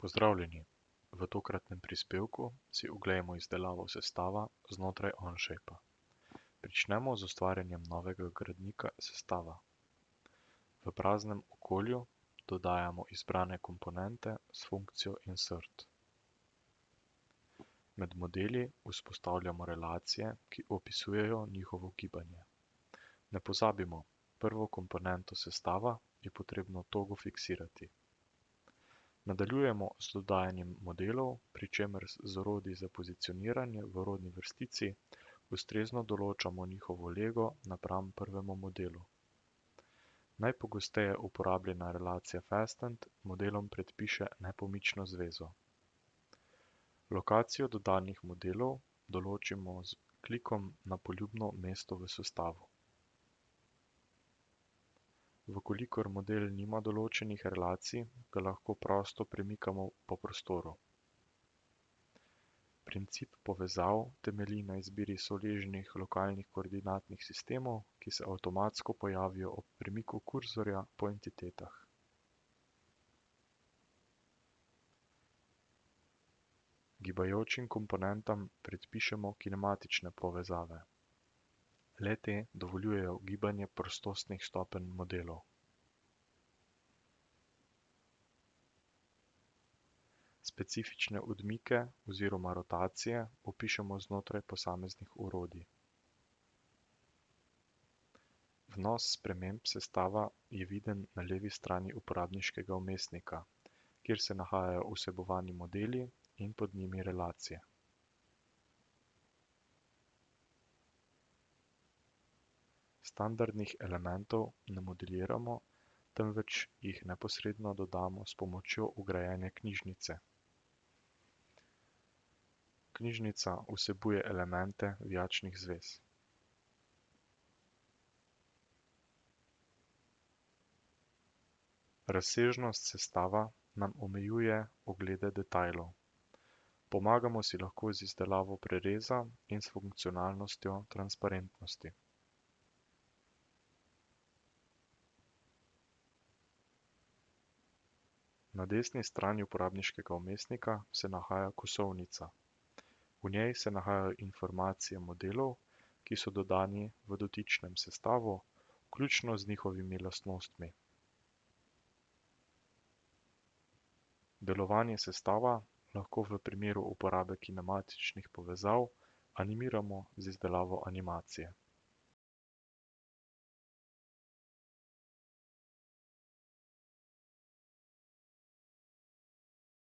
Pozdravljeni! V tokratnem prispevku si oglejmo izdelavo sestava znotraj Onshapea. Pričnemo z ustvarjanjem novega gradnika sestava. V praznem okolju dodajamo izbrane komponente s funkcijo Insert. Med modeli vzpostavljamo relacije, ki opisujejo njihovo gibanje. Ne pozabimo, prvo komponento sestava je potrebno togo fiksirati. Nadaljujemo z dodajanjem modelov, pri čemer z orodji za pozicioniranje v rodni vrstici ustrezno določamo njihovo lego napram prvemu modelu. Najpogosteje uporabljena relacija fastened modelom predpiše nepomično zvezo. Lokacijo dodanih modelov določimo z klikom na poljubno mesto v sestavu. Vkolikor model nima določenih relacij, ga lahko prosto premikamo po prostoru. Princip povezav temelji na izbiri soležnih lokalnih koordinatnih sistemov, ki se avtomatsko pojavijo ob premiku kurzorja po entitetah. Gibajočim komponentam predpišemo kinematične povezave. Le-te dovoljujejo gibanje prostostnih stopenj modelov. Specifične odmike oziroma rotacije opišemo znotraj posameznih orodij. Vnos sprememb sestava je viden na levi strani uporabniškega vmesnika, kjer se nahajajo vsebovani modeli in pod njimi relacije. Standardnih elementov ne modeliramo, temveč jih neposredno dodamo s pomočjo vgrajene knjižnice. Knjižnica vsebuje elemente vijačnih zvez. Razsežnost sestava nam omejuje oglede detajlov. Pomagamo si lahko z izdelavo prereza in s funkcionalnostjo transparentnosti. Na desni strani uporabniškega vmesnika se nahaja kosovnica. V njej se nahajajo informacije modelov, ki so dodani v dotičnem sestavu, vključno z njihovimi lastnostmi. Delovanje sestava lahko v primeru uporabe kinematičnih povezav animiramo z izdelavo animacije.